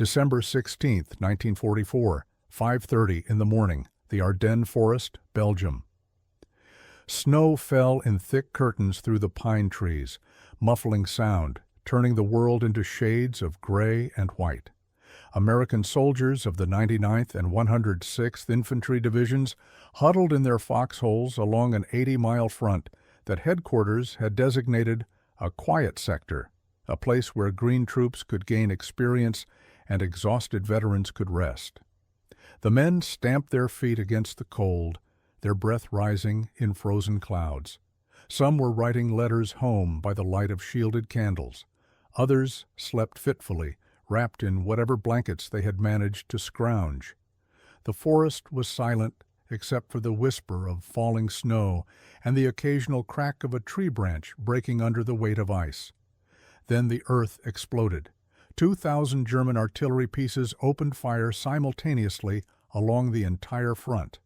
December 16th, 1944, 5:30 in the morning, the Ardennes Forest, Belgium. Snow fell in thick curtains through the pine trees, muffling sound, turning the world into shades of gray and white. American soldiers of the 99th and 106th Infantry Divisions huddled in their foxholes along an 80-mile front that headquarters had designated a quiet sector, a place where green troops could gain experience and exhausted veterans could rest. The men stamped their feet against the cold, their breath rising in frozen clouds. Some were writing letters home by the light of shielded candles. Others slept fitfully, wrapped in whatever blankets they had managed to scrounge. The forest was silent except for the whisper of falling snow and the occasional crack of a tree branch breaking under the weight of ice. Then the earth exploded. 2,000 German artillery pieces opened fire simultaneously along the entire front.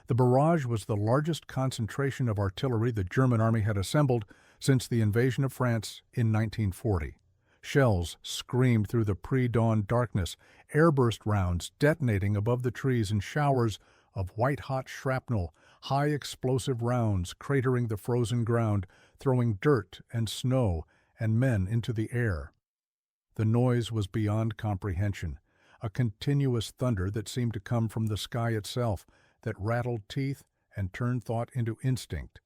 The barrage was the largest concentration of artillery the German army had assembled since the invasion of France in 1940. Shells screamed through the pre-dawn darkness, airburst rounds detonating above the trees in showers of white-hot shrapnel, high explosive rounds cratering the frozen ground, throwing dirt and snow and men into the air. The noise was beyond comprehension, a continuous thunder that seemed to come from the sky itself, that rattled teeth and turned thought into instinct.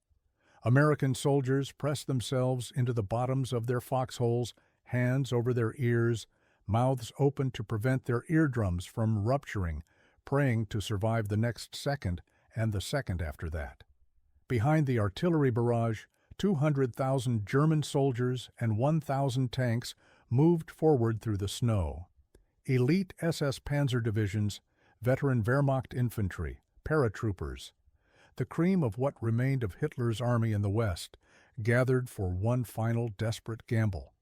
American soldiers pressed themselves into the bottoms of their foxholes, hands over their ears, mouths open to prevent their eardrums from rupturing, praying to survive the next second and the second after that. Behind the artillery barrage, 200,000 German soldiers and 1,000 tanks moved forward through the snow. Elite SS Panzer divisions, veteran Wehrmacht infantry, paratroopers, the cream of what remained of Hitler's army in the West, gathered for one final desperate gamble.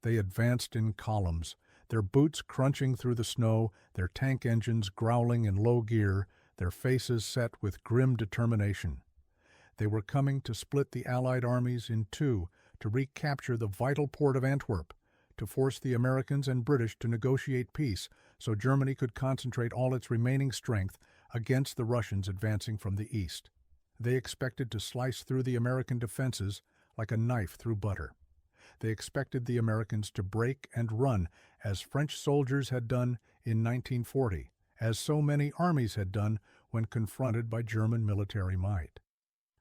They advanced in columns, their boots crunching through the snow, their tank engines growling in low gear, their faces set with grim determination. They were coming to split the Allied armies in two, to recapture the vital port of Antwerp, to force the Americans and British to negotiate peace so Germany could concentrate all its remaining strength against the Russians advancing from the east. They expected to slice through the American defenses like a knife through butter. They expected the Americans to break and run, as French soldiers had done in 1940, as so many armies had done when confronted by German military might.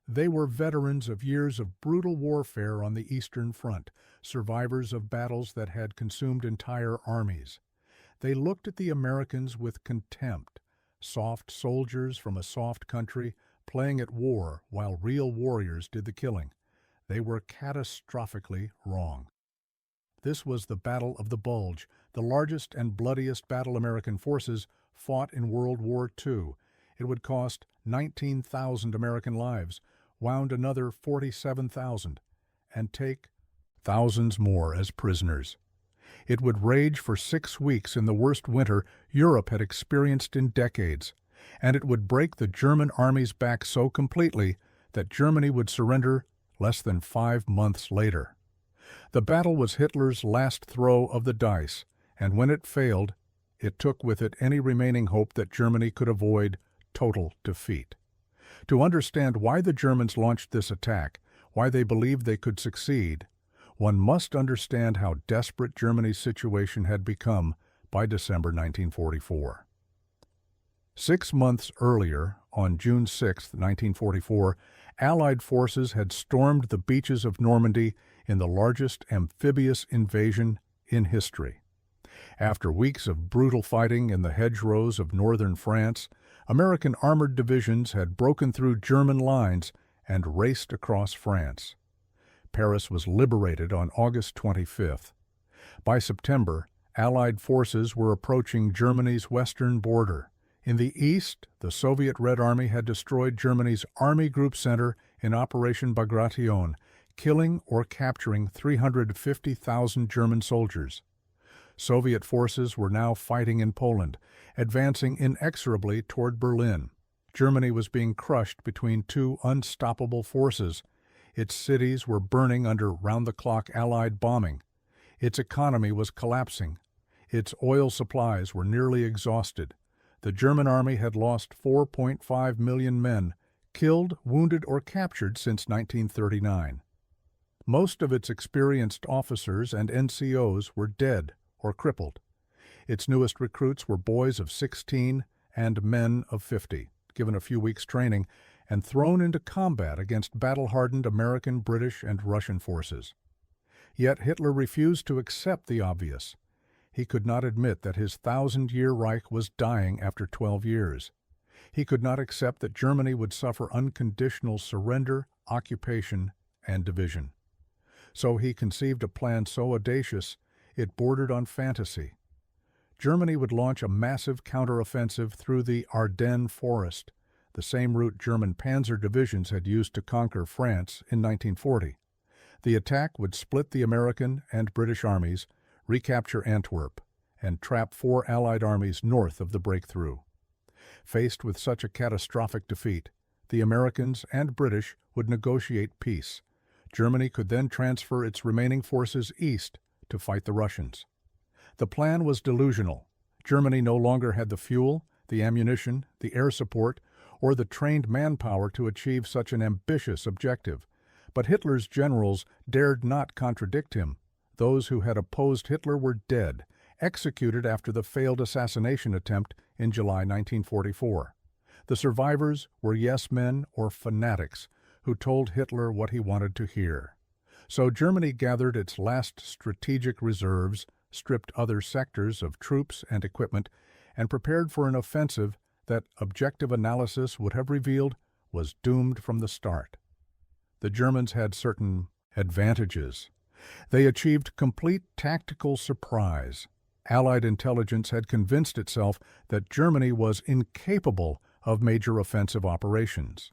They were veterans of years of brutal warfare on the Eastern Front, survivors of battles that had consumed entire armies. They looked at the Americans with contempt, soft soldiers from a soft country playing at war while real warriors did the killing. They were catastrophically wrong. This was the Battle of the Bulge, the largest and bloodiest battle American forces fought in World War II. It would cost 19,000 American lives, wound another 47,000, and take thousands more as prisoners. It would rage for 6 weeks in the worst winter Europe had experienced in decades, and it would break the German army's back so completely that Germany would surrender less than 5 months later. The battle was Hitler's last throw of the dice, and when it failed, it took with it any remaining hope that Germany could avoid total defeat. To understand why the Germans launched this attack, why they believed they could succeed, one must understand how desperate Germany's situation had become by December 1944. 6 months earlier, on June 6, 1944, Allied forces had stormed the beaches of Normandy in the largest amphibious invasion in history. After weeks of brutal fighting in the hedgerows of northern France, American armored divisions had broken through German lines and raced across France. Paris was liberated on August 25th. By September, Allied forces were approaching Germany's western border. In the east, the Soviet Red Army had destroyed Germany's Army Group Center in Operation Bagration, killing or capturing 350,000 German soldiers. Soviet forces were now fighting in Poland, advancing inexorably toward Berlin. Germany was being crushed between two unstoppable forces. Its cities were burning under round-the-clock Allied bombing. Its economy was collapsing. Its oil supplies were nearly exhausted. The German army had lost 4.5 million men, killed, wounded, or captured since 1939. Most of its experienced officers and NCOs were dead or crippled. Its newest recruits were boys of 16 and men of 50, given a few weeks' training, and thrown into combat against battle-hardened American, British, and Russian forces. Yet Hitler refused to accept the obvious. He could not admit that his 1,000-year Reich was dying after 12 years. He could not accept that Germany would suffer unconditional surrender, occupation, and division. So he conceived a plan so audacious it bordered on fantasy. Germany would launch a massive counteroffensive through the Ardennes Forest, the same route German panzer divisions had used to conquer France in 1940. The attack would split the American and British armies, recapture Antwerp, and trap 4 Allied armies north of the breakthrough. Faced with such a catastrophic defeat, the Americans and British would negotiate peace. Germany could then transfer its remaining forces east to fight the Russians. The plan was delusional. Germany no longer had the fuel, the ammunition, the air support, or the trained manpower to achieve such an ambitious objective. But Hitler's generals dared not contradict him. Those who had opposed Hitler were dead, executed after the failed assassination attempt in July 1944. The survivors were yes-men or fanatics who told Hitler what he wanted to hear. So Germany gathered its last strategic reserves, stripped other sectors of troops and equipment, and prepared for an offensive that objective analysis would have revealed was doomed from the start. The Germans had certain advantages. They achieved complete tactical surprise. Allied intelligence had convinced itself that Germany was incapable of major offensive operations.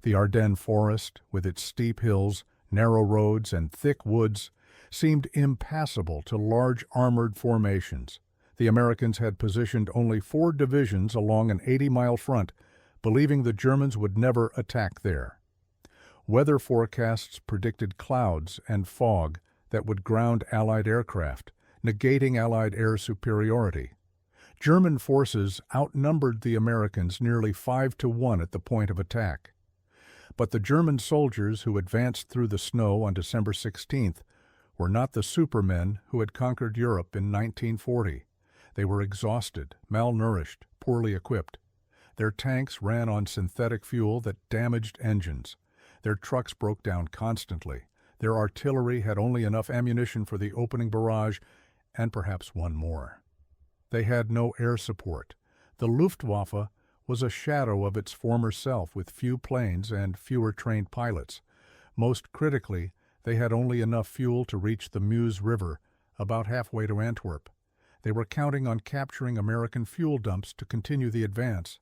The Ardennes Forest, with its steep hills, narrow roads, and thick woods, seemed impassable to large armored formations. The Americans had positioned only 4 divisions along an 80-mile front, believing the Germans would never attack there. Weather forecasts predicted clouds and fog that would ground Allied aircraft, negating Allied air superiority. German forces outnumbered the Americans nearly 5-1 at the point of attack. But the German soldiers who advanced through the snow on December 16th were not the supermen who had conquered Europe in 1940. They were exhausted, malnourished, poorly equipped. Their tanks ran on synthetic fuel that damaged engines. Their trucks broke down constantly. Their artillery had only enough ammunition for the opening barrage and perhaps one more. They had no air support. The Luftwaffe was a shadow of its former self with few planes and fewer trained pilots. Most critically, they had only enough fuel to reach the Meuse River, about halfway to Antwerp. They were counting on capturing American fuel dumps to continue the advance.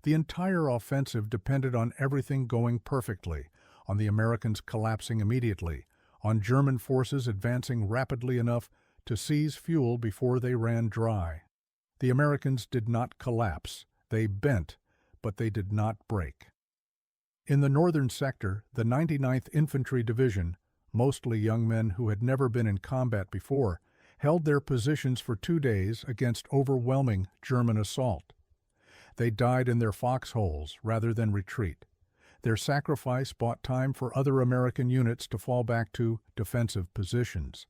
The entire offensive depended on everything going perfectly, on the Americans collapsing immediately, on German forces advancing rapidly enough to seize fuel before they ran dry. The Americans did not collapse. They bent, but they did not break. In the northern sector, the 99th Infantry Division, mostly young men who had never been in combat before, held their positions for 2 days against overwhelming German assault. They died in their foxholes rather than retreat. Their sacrifice bought time for other American units to fall back to defensive positions.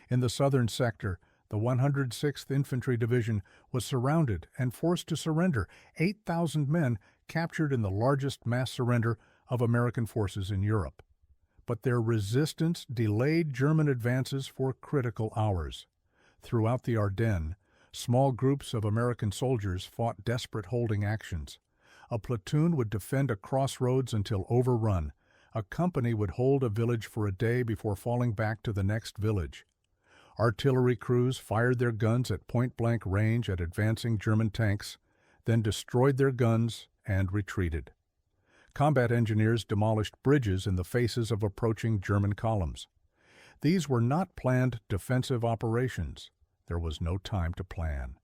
In the southern sector, the 106th Infantry Division was surrounded and forced to surrender. 8,000 men captured in the largest mass surrender of American forces in Europe. But their resistance delayed German advances for critical hours. Throughout the Ardennes, small groups of American soldiers fought desperate holding actions. A platoon would defend a crossroads until overrun. A company would hold a village for a day before falling back to the next village. Artillery crews fired their guns at point-blank range at advancing German tanks, then destroyed their guns and retreated. Combat engineers demolished bridges in the faces of approaching German columns. These were not planned defensive operations. There was no time to plan.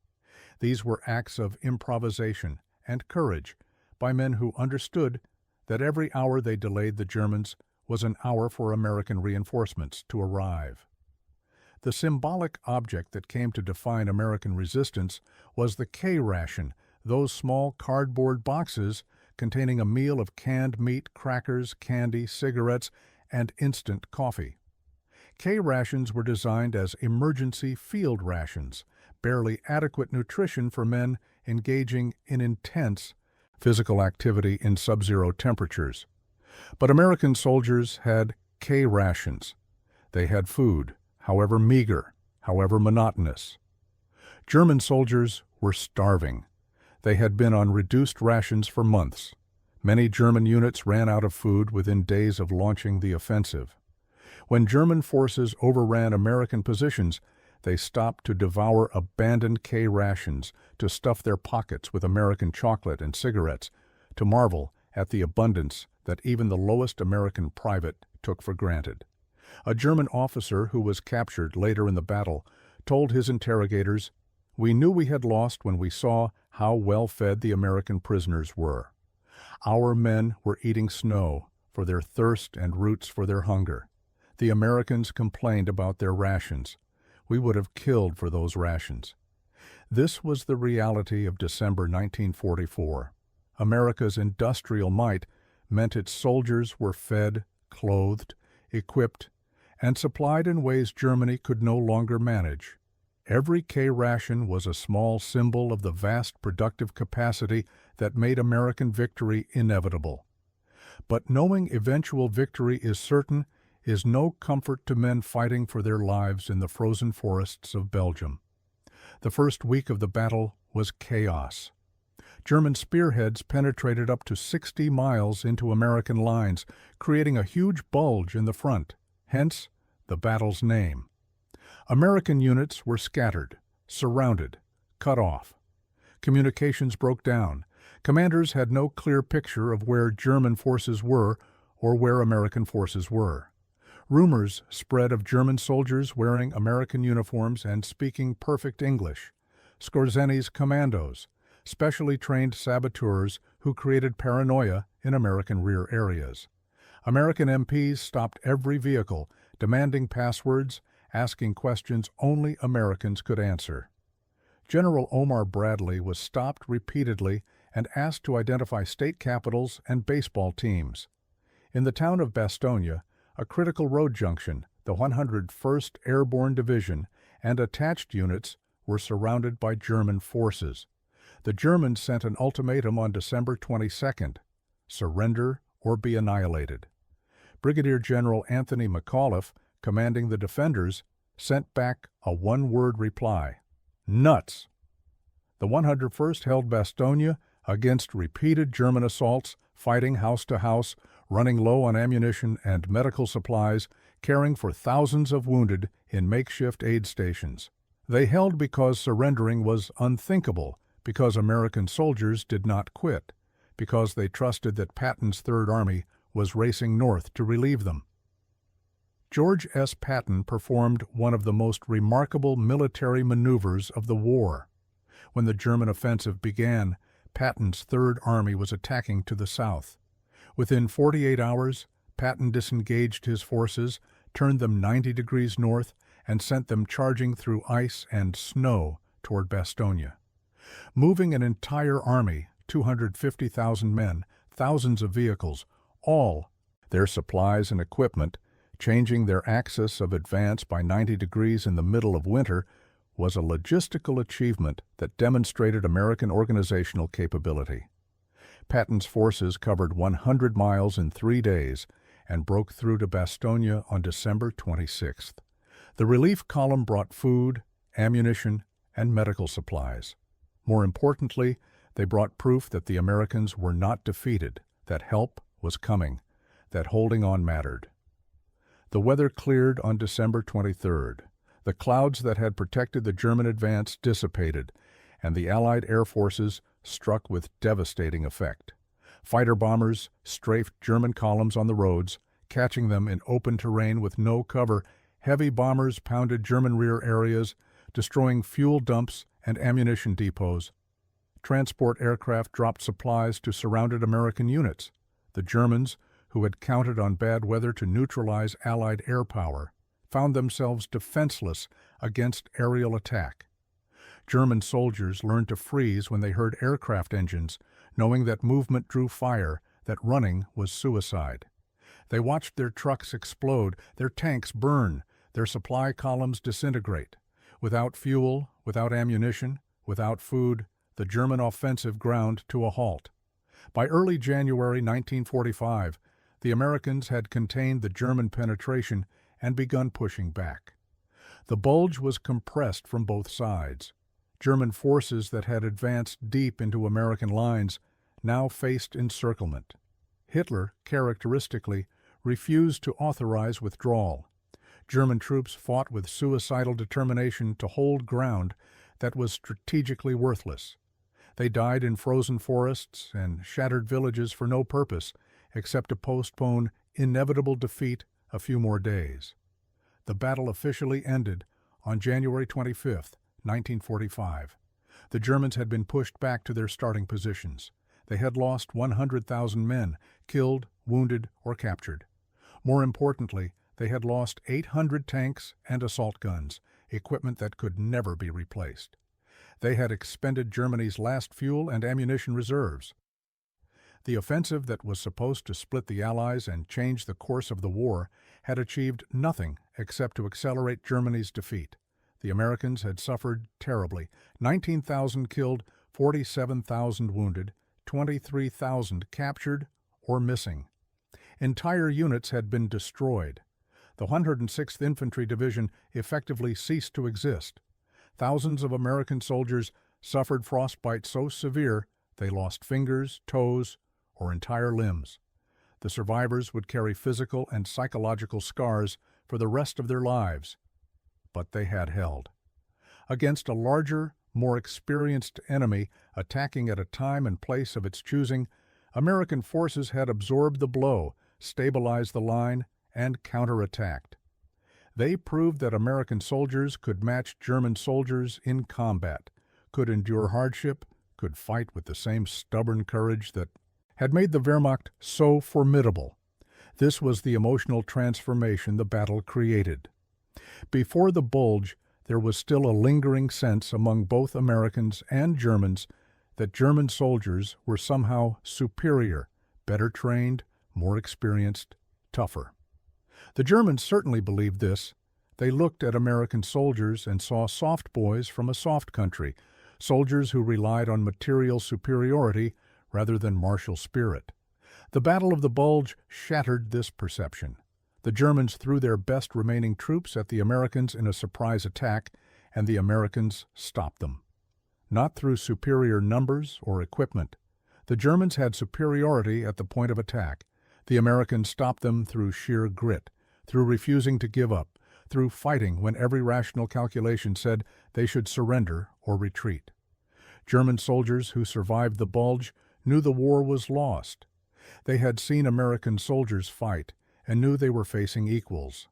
These were acts of improvisation and courage by men who understood that every hour they delayed the Germans was an hour for American reinforcements to arrive. The symbolic object that came to define American resistance was the K ration, those small cardboard boxes containing a meal of canned meat, crackers, candy, cigarettes, and instant coffee. K rations were designed as emergency field rations, barely adequate nutrition for men engaging in intense physical activity in sub-zero temperatures. But American soldiers had K rations. They had food, however meager, however monotonous. German soldiers were starving. They had been on reduced rations for months. Many German units ran out of food within days of launching the offensive. When German forces overran American positions, they stopped to devour abandoned K rations, to stuff their pockets with American chocolate and cigarettes, to marvel at the abundance that even the lowest American private took for granted. A German officer who was captured later in the battle told his interrogators, "We knew we had lost when we saw how well fed the American prisoners were. Our men were eating snow for their thirst and roots for their hunger. The Americans complained about their rations. We would have killed for those rations." This was the reality of December 1944. America's industrial might meant its soldiers were fed, clothed, equipped, and supplied in ways Germany could no longer manage. Every K ration was a small symbol of the vast productive capacity that made American victory inevitable. But knowing eventual victory is certain is no comfort to men fighting for their lives in the frozen forests of Belgium. The first week of the battle was chaos. German spearheads penetrated up to 60 miles into American lines, creating a huge bulge in the front, hence the battle's name. American units were scattered, surrounded, cut off. Communications broke down. Commanders had no clear picture of where German forces were or where American forces were. Rumors spread of German soldiers wearing American uniforms and speaking perfect English, Skorzeni's commandos, specially trained saboteurs who created paranoia in American rear areas. American MPs stopped every vehicle, demanding passwords, asking questions only Americans could answer. General Omar Bradley was stopped repeatedly and asked to identify state capitals and baseball teams. In the town of Bastogne, a critical road junction, the 101st Airborne Division and attached units were surrounded by German forces. The Germans sent an ultimatum on December 22nd, surrender or be annihilated. Brigadier General Anthony McAuliffe, commanding the defenders, sent back a one-word reply: nuts. The 101st held Bastogne against repeated German assaults, fighting house to house, running low on ammunition and medical supplies, caring for thousands of wounded in makeshift aid stations. They held because surrendering was unthinkable, because American soldiers did not quit, because they trusted that Patton's Third Army was racing north to relieve them. George S. Patton performed one of the most remarkable military maneuvers of the war. When the German offensive began, Patton's Third Army was attacking to the south. Within 48 hours, Patton disengaged his forces, turned them 90 degrees north, and sent them charging through ice and snow toward Bastogne. Moving an entire army, 250,000 men, thousands of vehicles, all their supplies and equipment, changing their axis of advance by 90 degrees in the middle of winter, was a logistical achievement that demonstrated American organizational capability. Patton's forces covered 100 miles in 3 days and broke through to Bastogne on December 26th. The relief column brought food, ammunition, and medical supplies. More importantly, they brought proof that the Americans were not defeated, that help was coming, that holding on mattered. The weather cleared on December 23rd. The clouds that had protected the German advance dissipated, and the Allied air forces struck with devastating effect. Fighter bombers strafed German columns on the roads, catching them in open terrain with no cover. Heavy bombers pounded German rear areas, destroying fuel dumps and ammunition depots. Transport aircraft dropped supplies to surrounded American units. The Germans, who had counted on bad weather to neutralize Allied air power, found themselves defenseless against aerial attack. German soldiers learned to freeze when they heard aircraft engines, knowing that movement drew fire, that running was suicide. They watched their trucks explode, their tanks burn, their supply columns disintegrate. Without fuel, without ammunition, without food, the German offensive ground to a halt. By early January 1945, the Americans had contained the German penetration and begun pushing back. The Bulge was compressed from both sides. German forces that had advanced deep into American lines now faced encirclement. Hitler, characteristically, refused to authorize withdrawal. German troops fought with suicidal determination to hold ground that was strategically worthless. They died in frozen forests and shattered villages for no purpose except to postpone inevitable defeat a few more days. The battle officially ended on January 25, 1945. The Germans had been pushed back to their starting positions. They had lost 100,000 men, killed, wounded, or captured. More importantly, they had lost 800 tanks and assault guns, equipment that could never be replaced. They had expended Germany's last fuel and ammunition reserves. The offensive that was supposed to split the Allies and change the course of the war had achieved nothing except to accelerate Germany's defeat. The Americans had suffered terribly: 19,000 killed, 47,000 wounded, 23,000 captured or missing. Entire units had been destroyed. The 106th Infantry Division effectively ceased to exist. Thousands of American soldiers suffered frostbite so severe they lost fingers, toes, or entire limbs. The survivors would carry physical and psychological scars for the rest of their lives. But they had held. Against a larger, more experienced enemy attacking at a time and place of its choosing, American forces had absorbed the blow, stabilized the line, and counterattacked. They proved that American soldiers could match German soldiers in combat, could endure hardship, could fight with the same stubborn courage that had made the Wehrmacht so formidable. This was the emotional transformation the battle created. Before the Bulge, there was still a lingering sense among both Americans and Germans that German soldiers were somehow superior, better trained, more experienced, tougher. The Germans certainly believed this. They looked at American soldiers and saw soft boys from a soft country, soldiers who relied on material superiority rather than martial spirit. The Battle of the Bulge shattered this perception. The Germans threw their best remaining troops at the Americans in a surprise attack, and the Americans stopped them. Not through superior numbers or equipment. The Germans had superiority at the point of attack. The Americans stopped them through sheer grit, through refusing to give up, through fighting when every rational calculation said they should surrender or retreat. German soldiers who survived the Bulge knew the war was lost. They had seen American soldiers fight and knew they were facing equals.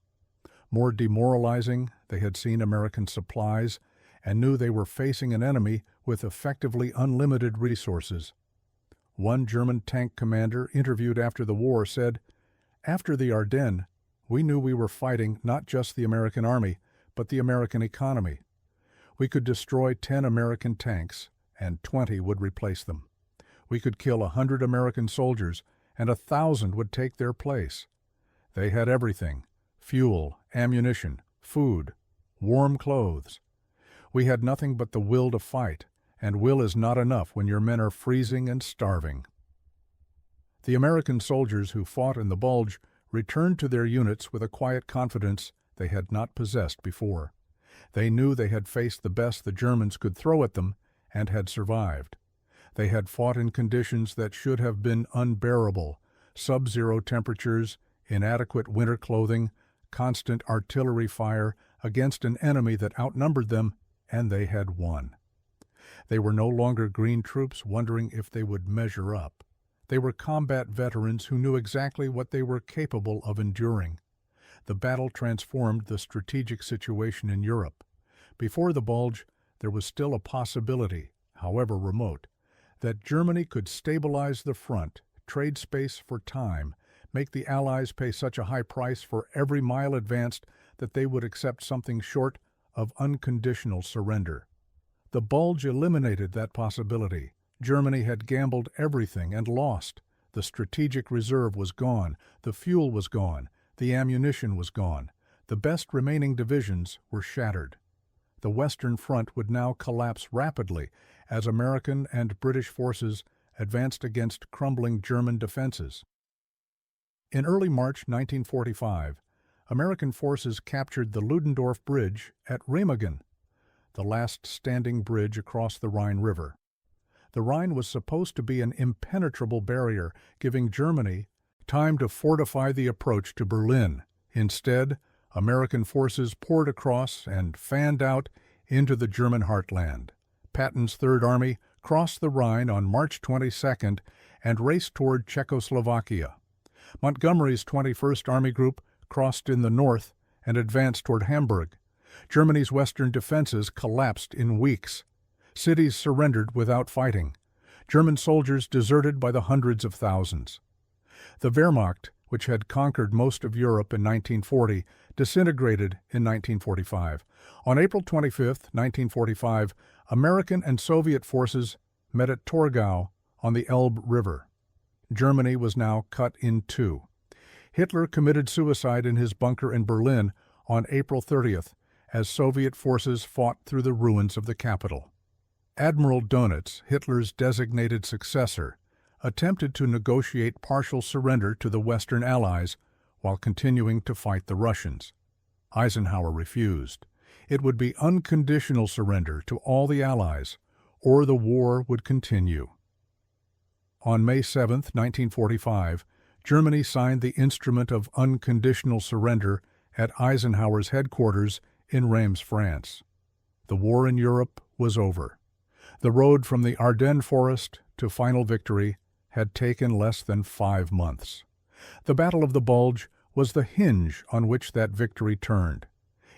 More demoralizing, they had seen American supplies and knew they were facing an enemy with effectively unlimited resources. One German tank commander interviewed after the war said, "After the Ardennes, we knew we were fighting not just the American army, but the American economy. We could destroy 10 American tanks, and 20 would replace them. We could kill 100 American soldiers, and 1,000 would take their place. They had everything: fuel, ammunition, food, warm clothes. We had nothing but the will to fight, and will is not enough when your men are freezing and starving." The American soldiers who fought in the Bulge returned to their units with a quiet confidence they had not possessed before. They knew they had faced the best the Germans could throw at them and had survived. They had fought in conditions that should have been unbearable: sub-zero temperatures, inadequate winter clothing, constant artillery fire against an enemy that outnumbered them, and they had won. They were no longer green troops wondering if they would measure up. They were combat veterans who knew exactly what they were capable of enduring. The battle transformed the strategic situation in Europe. Before the Bulge, there was still a possibility, however remote, that Germany could stabilize the front, trade space for time, make the Allies pay such a high price for every mile advanced that they would accept something short of unconditional surrender. The Bulge eliminated that possibility. Germany had gambled everything and lost. The strategic reserve was gone, the fuel was gone, the ammunition was gone. The best remaining divisions were shattered. The Western Front would now collapse rapidly as American and British forces advanced against crumbling German defenses. In early March 1945, American forces captured the Ludendorff Bridge at Remagen, the last standing bridge across the Rhine River. The Rhine was supposed to be an impenetrable barrier, giving Germany time to fortify the approach to Berlin. Instead, American forces poured across and fanned out into the German heartland. Patton's Third Army crossed the Rhine on March 22nd and raced toward Czechoslovakia. Montgomery's 21st Army Group crossed in the north and advanced toward Hamburg. Germany's western defenses collapsed in weeks. Cities surrendered without fighting. German soldiers deserted by the hundreds of thousands. The Wehrmacht, which had conquered most of Europe in 1940, disintegrated in 1945. On April 25, 1945, American and Soviet forces met at Torgau on the Elbe River. Germany was now cut in two. Hitler committed suicide in his bunker in Berlin on April 30th as Soviet forces fought through the ruins of the capital. Admiral Dönitz, Hitler's designated successor, attempted to negotiate partial surrender to the Western Allies while continuing to fight the Russians. Eisenhower refused. It would be unconditional surrender to all the Allies, or the war would continue. On May 7, 1945, Germany signed the Instrument of Unconditional Surrender at Eisenhower's headquarters in Reims, France. The war in Europe was over. The road from the Ardennes Forest to final victory had taken less than 5 months. The Battle of the Bulge was the hinge on which that victory turned.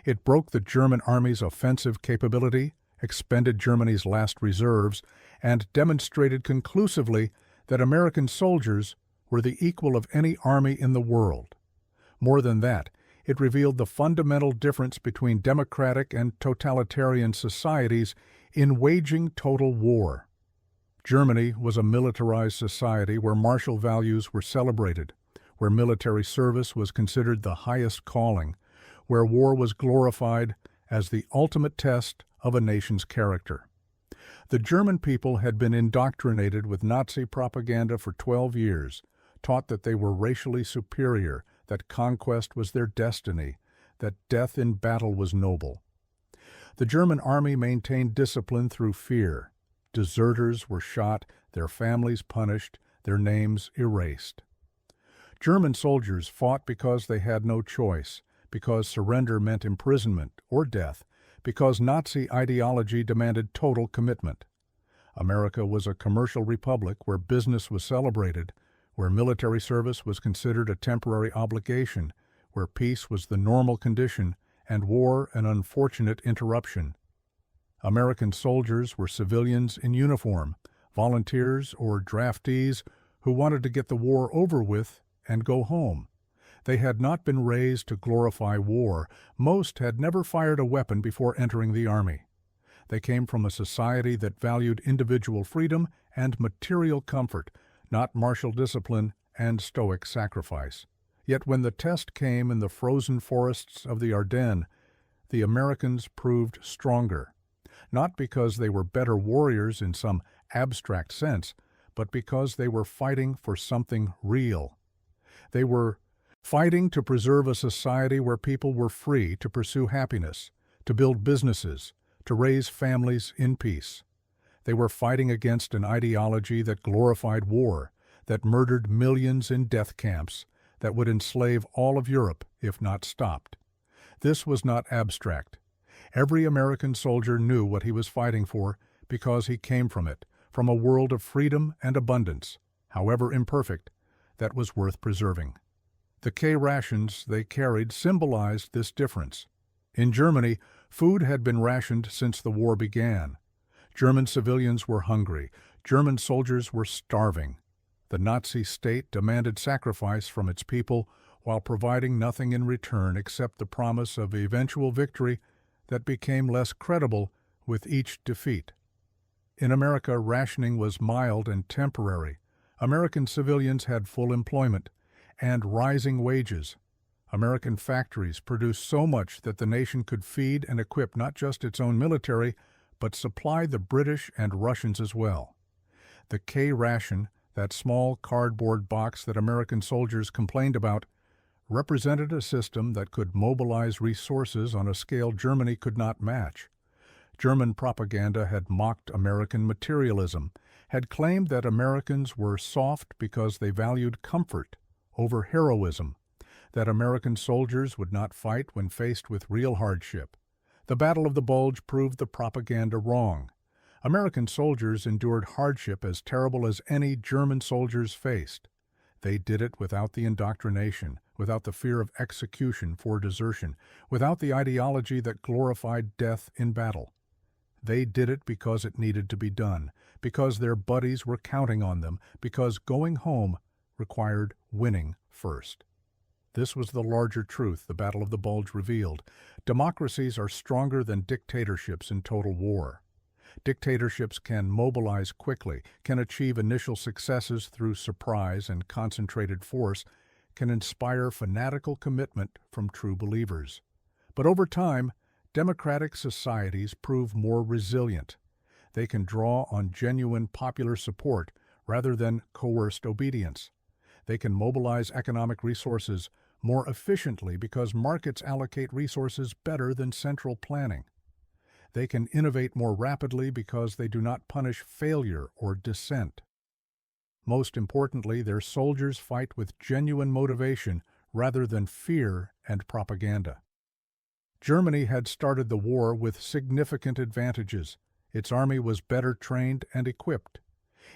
It broke the German army's offensive capability, expended Germany's last reserves, and demonstrated conclusively that American soldiers were the equal of any army in the world. More than that, it revealed the fundamental difference between democratic and totalitarian societies in waging total war. Germany was a militarized society where martial values were celebrated, where military service was considered the highest calling, where war was glorified as the ultimate test of a nation's character. The German people had been indoctrinated with Nazi propaganda for 12 years, taught that they were racially superior, that conquest was their destiny, that death in battle was noble. The German army maintained discipline through fear. Deserters were shot, their families punished, their names erased. German soldiers fought because they had no choice, because surrender meant imprisonment or death, because Nazi ideology demanded total commitment. America was a commercial republic where business was celebrated, where military service was considered a temporary obligation, where peace was the normal condition and war an unfortunate interruption. American soldiers were civilians in uniform, volunteers or draftees who wanted to get the war over with and go home. They had not been raised to glorify war. Most had never fired a weapon before entering the army. They came from a society that valued individual freedom and material comfort, not martial discipline and stoic sacrifice. Yet when the test came in the frozen forests of the Ardennes, the Americans proved stronger, not because they were better warriors in some abstract sense, but because they were fighting for something real. They were fighting to preserve a society where people were free to pursue happiness, to build businesses, to raise families in peace. They were fighting against an ideology that glorified war, that murdered millions in death camps, that would enslave all of Europe if not stopped. This was not abstract. Every American soldier knew what he was fighting for because he came from it, from a world of freedom and abundance, however imperfect, that was worth preserving. The K rations they carried symbolized this difference. In Germany, food had been rationed since the war began. German civilians were hungry. German soldiers were starving. The Nazi state demanded sacrifice from its people while providing nothing in return except the promise of eventual victory that became less credible with each defeat. In America, rationing was mild and temporary. American civilians had full employment and rising wages. American factories produced so much that the nation could feed and equip not just its own military, but supply the British and Russians as well. The K ration, that small cardboard box that American soldiers complained about, represented a system that could mobilize resources on a scale Germany could not match. German propaganda had mocked American materialism, had claimed that Americans were soft because they valued comfort over heroism, that American soldiers would not fight when faced with real hardship. The Battle of the Bulge proved the propaganda wrong. American soldiers endured hardship as terrible as any German soldiers faced. They did it without the indoctrination, without the fear of execution for desertion, without the ideology that glorified death in battle. They did it because it needed to be done, because their buddies were counting on them, because going home required winning first. This was the larger truth the Battle of the Bulge revealed. Democracies are stronger than dictatorships in total war. Dictatorships can mobilize quickly, can achieve initial successes through surprise and concentrated force, can inspire fanatical commitment from true believers. But over time, democratic societies prove more resilient. They can draw on genuine popular support rather than coerced obedience. They can mobilize economic resources more efficiently because markets allocate resources better than central planning. They can innovate more rapidly because they do not punish failure or dissent. Most importantly, their soldiers fight with genuine motivation rather than fear and propaganda. Germany had started the war with significant advantages. Its army was better trained and equipped.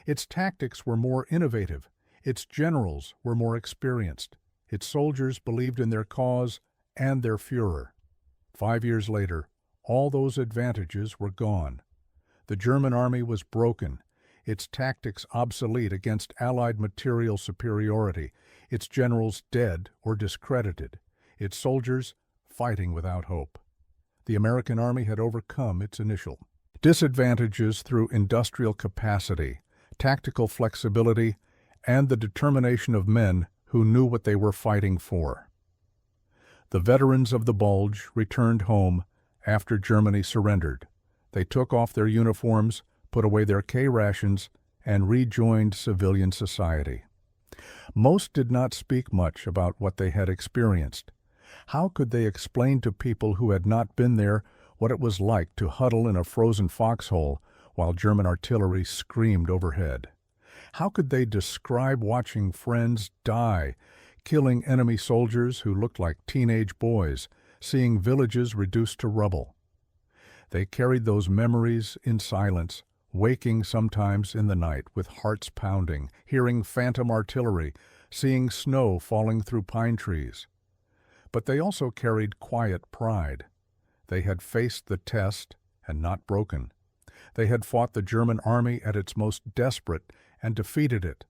Its tactics were more innovative. Its generals were more experienced. Its soldiers believed in their cause and their Führer. 5 years later, all those advantages were gone. The German army was broken, its tactics obsolete against Allied material superiority, its generals dead or discredited, its soldiers fighting without hope. The American army had overcome its initial disadvantages through industrial capacity, tactical flexibility, and the determination of men who knew what they were fighting for. The veterans of the Bulge returned home after Germany surrendered. They took off their uniforms, put away their K rations, and rejoined civilian society. Most did not speak much about what they had experienced. How could they explain to people who had not been there what it was like to huddle in a frozen foxhole while German artillery screamed overhead? How could they describe watching friends die, killing enemy soldiers who looked like teenage boys, seeing villages reduced to rubble? They carried those memories in silence, waking sometimes in the night with hearts pounding, hearing phantom artillery, seeing snow falling through pine trees. But they also carried quiet pride. They had faced the test and not broken. They had fought the German army at its most desperate and defeated it.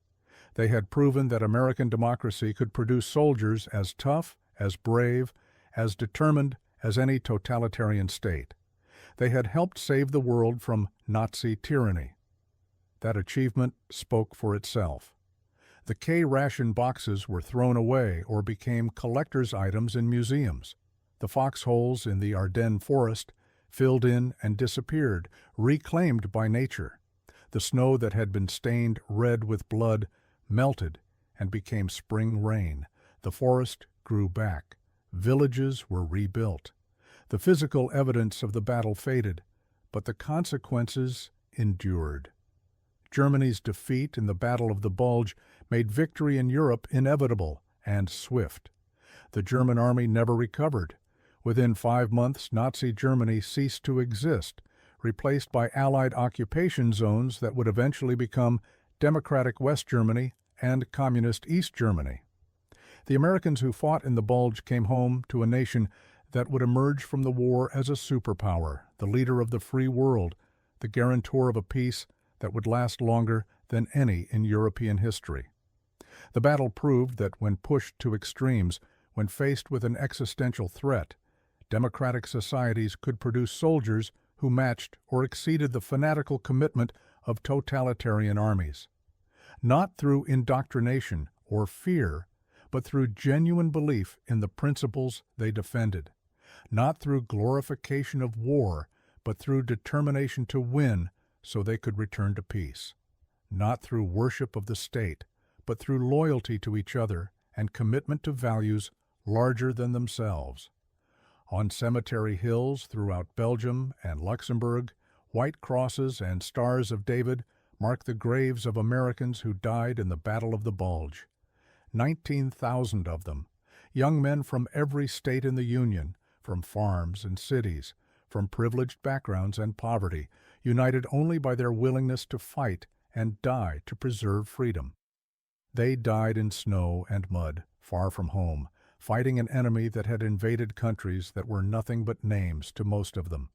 They had proven that American democracy could produce soldiers as tough, as brave, as determined as any totalitarian state. They had helped save the world from Nazi tyranny. That achievement spoke for itself. The K ration boxes were thrown away or became collector's items in museums. The foxholes in the Ardennes forest filled in and disappeared, reclaimed by nature. The snow that had been stained red with blood melted and became spring rain. The forest grew back. Villages were rebuilt. The physical evidence of the battle faded, but the consequences endured. Germany's defeat in the Battle of the Bulge made victory in Europe inevitable and swift. The German army never recovered. Within 5 months, Nazi Germany ceased to exist, replaced by Allied occupation zones that would eventually become Democratic West Germany and Communist East Germany. The Americans who fought in the Bulge came home to a nation that would emerge from the war as a superpower, the leader of the free world, the guarantor of a peace that would last longer than any in European history. The battle proved that when pushed to extremes, when faced with an existential threat, democratic societies could produce soldiers who matched or exceeded the fanatical commitment of totalitarian armies. Not through indoctrination or fear, but through genuine belief in the principles they defended. Not through glorification of war, but through determination to win so they could return to peace. Not through worship of the state, but through loyalty to each other and commitment to values larger than themselves. On cemetery hills throughout Belgium and Luxembourg, white crosses and stars of David mark the graves of Americans who died in the Battle of the Bulge. 19,000 of them, young men from every state in the Union, from farms and cities, from privileged backgrounds and poverty, united only by their willingness to fight and die to preserve freedom. They died in snow and mud, far from home, fighting an enemy that had invaded countries that were nothing but names to most of them.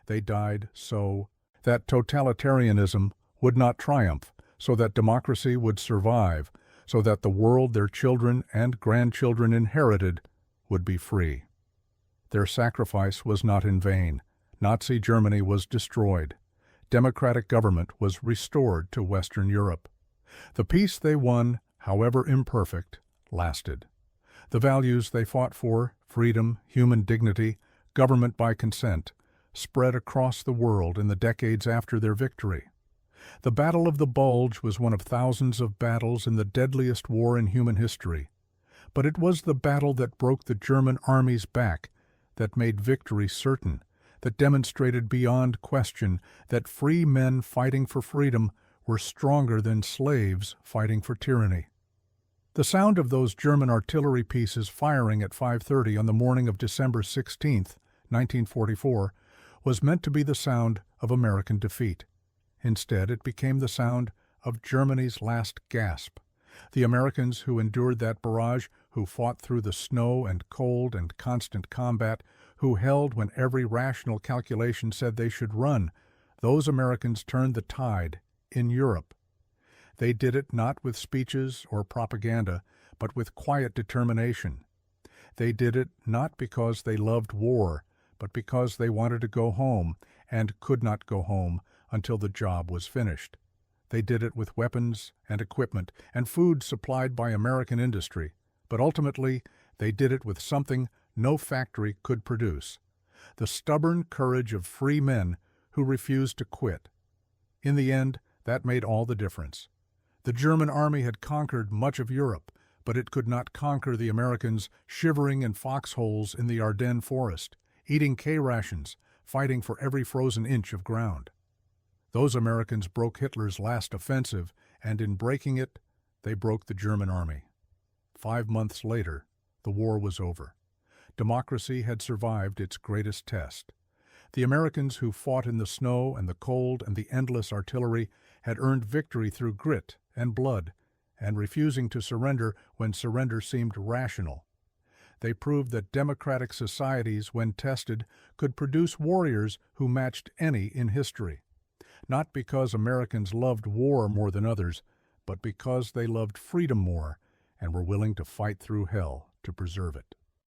They died so that totalitarianism would not triumph, so that democracy would survive, so that the world their children and grandchildren inherited would be free. Their sacrifice was not in vain. Nazi Germany was destroyed. Democratic government was restored to Western Europe. The peace they won, however imperfect, lasted. The values they fought for, freedom, human dignity, government by consent, spread across the world in the decades after their victory. The Battle of the Bulge was one of thousands of battles in the deadliest war in human history. But it was the battle that broke the German army's back, that made victory certain, that demonstrated beyond question that free men fighting for freedom were stronger than slaves fighting for tyranny. The sound of those German artillery pieces firing at 5:30 on the morning of December 16, 1944, was meant to be the sound of American defeat. Instead, it became the sound of Germany's last gasp. The Americans who endured that barrage, who fought through the snow and cold and constant combat, who held when every rational calculation said they should run, those Americans turned the tide in Europe. They did it not with speeches or propaganda, but with quiet determination. They did it not because they loved war, but because they wanted to go home and could not go home until the job was finished. They did it with weapons and equipment and food supplied by American industry, but ultimately they did it with something no factory could produce: the stubborn courage of free men who refused to quit. In the end, that made all the difference. The German army had conquered much of Europe, but it could not conquer the Americans shivering in foxholes in the Ardennes forest, eating K-rations, fighting for every frozen inch of ground. Those Americans broke Hitler's last offensive, and in breaking it, they broke the German army. 5 months later, the war was over. Democracy had survived its greatest test. The Americans who fought in the snow and the cold and the endless artillery had earned victory through grit and blood, and refusing to surrender when surrender seemed rational. They proved that democratic societies, when tested, could produce warriors who matched any in history. Not because Americans loved war more than others, but because they loved freedom more and were willing to fight through hell to preserve it.